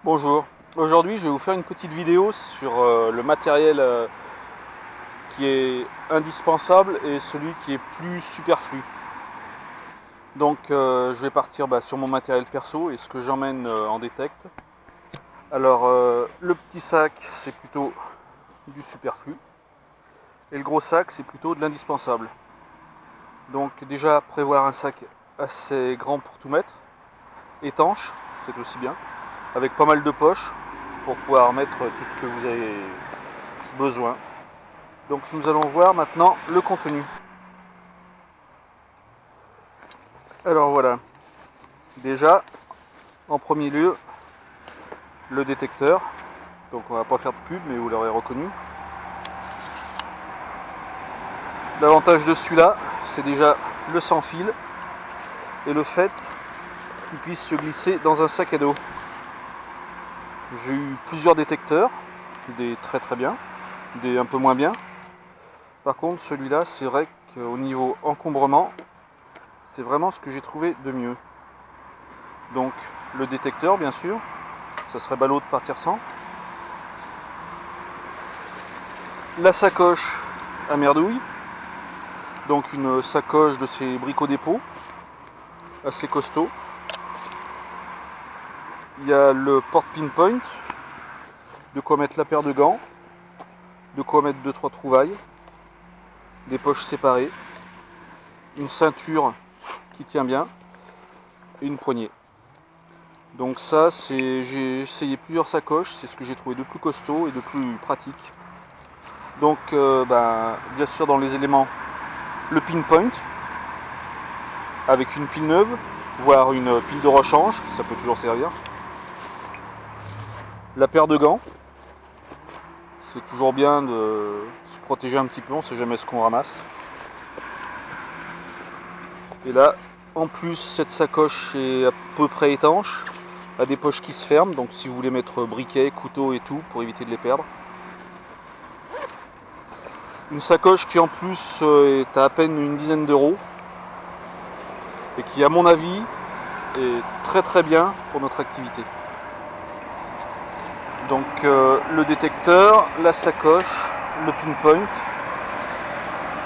Bonjour, aujourd'hui je vais vous faire une petite vidéo sur le matériel qui est indispensable et celui qui est plus superflu. Donc je vais partir sur mon matériel perso et ce que j'emmène en détecte. Alors le petit sac c'est plutôt du superflu et le gros sac c'est plutôt de l'indispensable. Donc déjà prévoir un sac assez grand pour tout mettre, étanche, c'est aussi bien, avec pas mal de poches pour pouvoir mettre tout ce que vous avez besoin. Donc nous allons voir maintenant le contenu. Alors voilà, déjà en premier lieu le détecteur. Donc on va pas faire de pub mais vous l'aurez reconnu. L'avantage de celui-là c'est déjà le sans fil et le fait qu'il puisse se glisser dans un sac à dos. J'ai eu plusieurs détecteurs, des très bien, des un peu moins bien. Par contre celui-là c'est vrai qu'au niveau encombrement c'est vraiment ce que j'ai trouvé de mieux. Donc le détecteur bien sûr, ça serait ballot de partir sans. La sacoche à merdouille, donc une sacoche de ces Brico Dépôt, assez costaud. Il y a le porte-pinpoint, de quoi mettre la paire de gants, de quoi mettre 2-3 trouvailles, des poches séparées, une ceinture qui tient bien et une poignée. Donc ça, j'ai essayé plusieurs sacoches, c'est ce que j'ai trouvé de plus costaud et de plus pratique. Donc bien sûr dans les éléments, le pinpoint avec une pile neuve, voire une pile de rechange, ça peut toujours servir. La paire de gants, c'est toujours bien de se protéger un petit peu, on ne sait jamais ce qu'on ramasse. Et là, en plus, cette sacoche est à peu près étanche, a des poches qui se ferment, donc si vous voulez mettre briquet, couteau et tout, pour éviter de les perdre. Une sacoche qui en plus est à peine une dizaine d'euros, et qui à mon avis est très bien pour notre activité. Donc le détecteur, la sacoche, le pinpoint.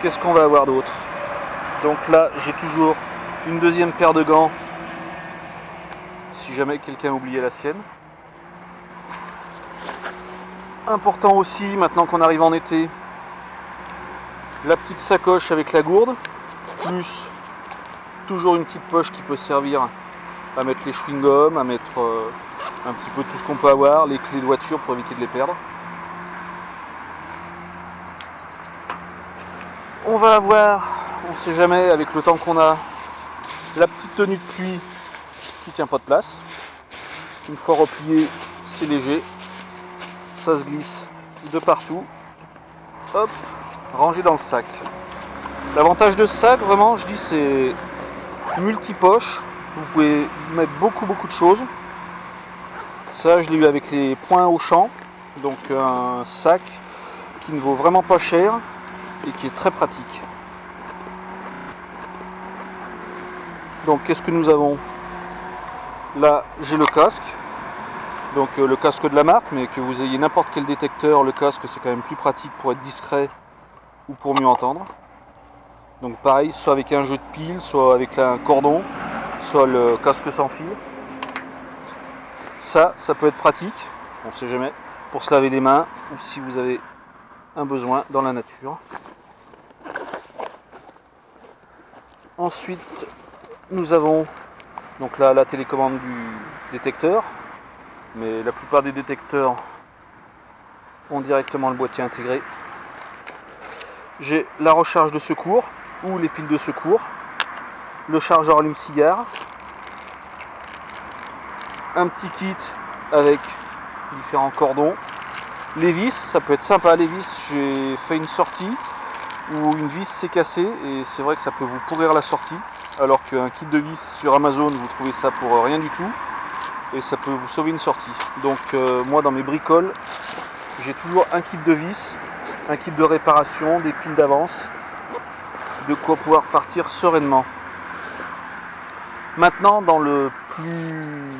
Qu'est-ce qu'on va avoir d'autre? Donc là j'ai toujours une deuxième paire de gants si jamais quelqu'un a oublié la sienne. Important aussi maintenant qu'on arrive en été, la petite sacoche avec la gourde, plus toujours une petite poche qui peut servir à mettre les chewing-gums, à mettre un petit peu tout ce qu'on peut avoir, les clés de voiture pour éviter de les perdre. On va avoir, on ne sait jamais avec le temps qu'on a, la petite tenue de pluie qui tient pas de place. Une fois replié, c'est léger, ça se glisse de partout. Hop, rangé dans le sac. L'avantage de ce sac, vraiment, je dis, c'est multipoche. Vous pouvez y mettre beaucoup de choses. Ça, je l'ai eu avec les points Auchan, donc un sac qui ne vaut vraiment pas cher et qui est très pratique. Donc, qu'est-ce que nous avons? Là, j'ai le casque, donc le casque de la marque, mais que vous ayez n'importe quel détecteur, le casque c'est quand même plus pratique pour être discret ou pour mieux entendre. Donc pareil, soit avec un jeu de piles, soit avec un cordon, soit le casque sans fil. Ça peut être pratique, on ne sait jamais, pour se laver les mains ou si vous avez un besoin dans la nature. Ensuite, nous avons donc là la télécommande du détecteur, mais la plupart des détecteurs ont directement le boîtier intégré. J'ai la recharge de secours ou les piles de secours, le chargeur allume-cigare, un petit kit avec différents cordons, les vis, ça peut être sympa les vis. J'ai fait une sortie où une vis s'est cassée et c'est vrai que ça peut vous pourrir la sortie, alors qu'un kit de vis sur Amazon vous trouvez ça pour rien du tout et ça peut vous sauver une sortie. Donc moi dans mes bricoles j'ai toujours un kit de vis, un kit de réparation, des piles d'avance, de quoi pouvoir partir sereinement. Maintenant dans le plus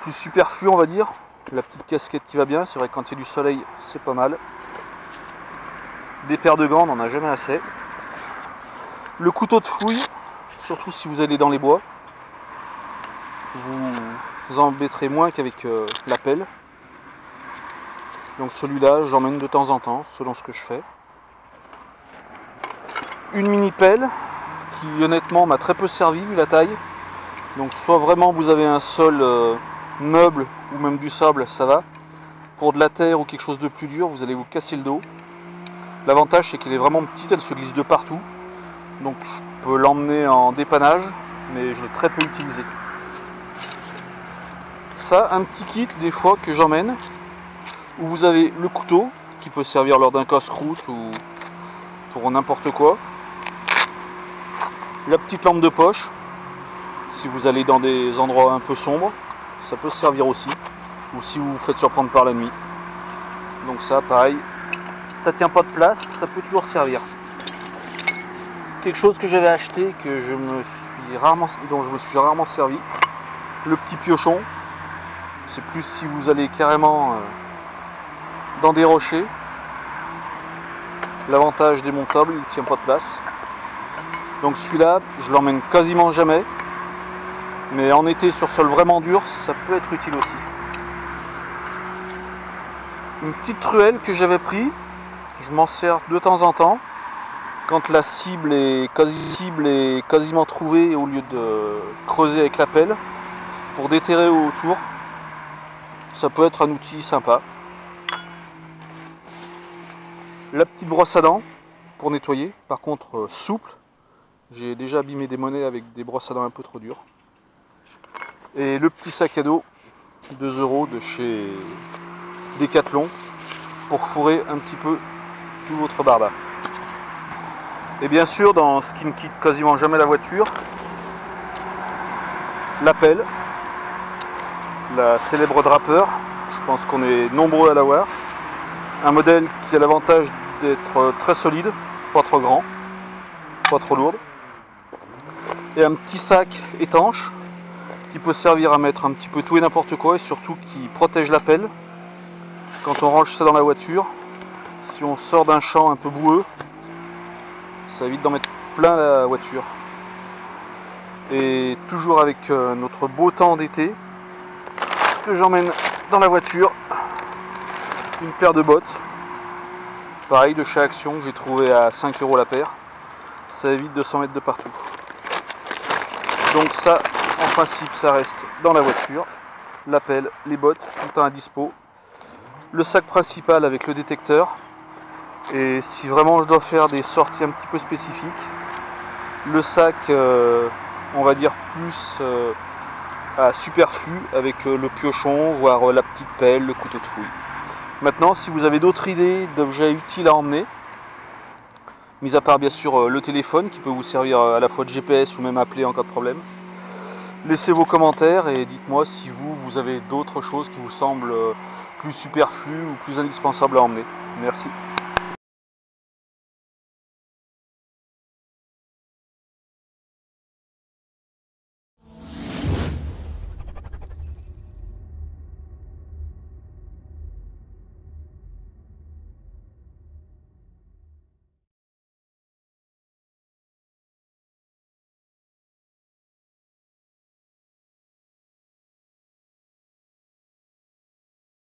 plus superflu, on va dire. La petite casquette qui va bien, c'est vrai que quand il y a du soleil, c'est pas mal. Des paires de gants, on n'en a jamais assez. Le couteau de fouille, surtout si vous allez dans les bois, vous embêterez moins qu'avec la pelle. Donc celui-là, je l'emmène de temps en temps, selon ce que je fais. Une mini pelle, qui honnêtement m'a très peu servi vu la taille. Donc soit vraiment vous avez un sol meuble ou même du sable, ça va. Pour de la terre ou quelque chose de plus dur, vous allez vous casser le dos. L'avantage c'est qu'elle est vraiment petite, elle se glisse de partout. Donc je peux l'emmener en dépannage, mais je l'ai très peu utilisé. Ça, un petit kit des fois que j'emmène, où vous avez le couteau, qui peut servir lors d'un casse-croûte ou pour n'importe quoi. La petite lampe de poche, si vous allez dans des endroits un peu sombres, ça peut servir aussi. Ou si vous vous faites surprendre par la nuit. Donc ça, pareil, ça tient pas de place, ça peut toujours servir. Quelque chose que j'avais acheté, dont je me suis rarement servi, le petit piochon. C'est plus si vous allez carrément dans des rochers. L'avantage démontable, il ne tient pas de place. Donc celui-là, je l'emmène quasiment jamais. Mais en été sur sol vraiment dur, ça peut être utile aussi. Une petite truelle que j'avais pris, je m'en sers de temps en temps. Quand la cible est quasiment trouvée au lieu de creuser avec la pelle. Pour déterrer autour, ça peut être un outil sympa. La petite brosse à dents pour nettoyer, par contre souple. J'ai déjà abîmé des monnaies avec des brosses à dents un peu trop dures. Et le petit sac à dos 2 € de chez Decathlon pour fourrer un petit peu tout votre barda. Et bien sûr, dans ce qui ne quitte quasiment jamais la voiture, la pelle, la célèbre Draper, je pense qu'on est nombreux à l'avoir. Un modèle qui a l'avantage d'être très solide, pas trop grand, pas trop lourde. Et un petit sac étanche qui peut servir à mettre un petit peu tout et n'importe quoi et surtout qui protège la pelle. Quand on range ça dans la voiture, si on sort d'un champ un peu boueux, ça évite d'en mettre plein la voiture. Et toujours avec notre beau temps d'été, ce que j'emmène dans la voiture, une paire de bottes, pareil de chez Action, que j'ai trouvé à 5 € la paire. Ça évite de s'en mettre de partout. Donc ça, en principe, ça reste dans la voiture. La pelle, les bottes, tout le temps à dispo. Le sac principal avec le détecteur. Et si vraiment je dois faire des sorties un petit peu spécifiques, le sac, on va dire plus à superflu avec le piochon, voire la petite pelle, le couteau de fouille. Maintenant, si vous avez d'autres idées d'objets utiles à emmener, mis à part bien sûr le téléphone qui peut vous servir à la fois de GPS ou même appeler en cas de problème, laissez vos commentaires et dites-moi si vous avez d'autres choses qui vous semblent plus superflues ou plus indispensables à emmener. Merci.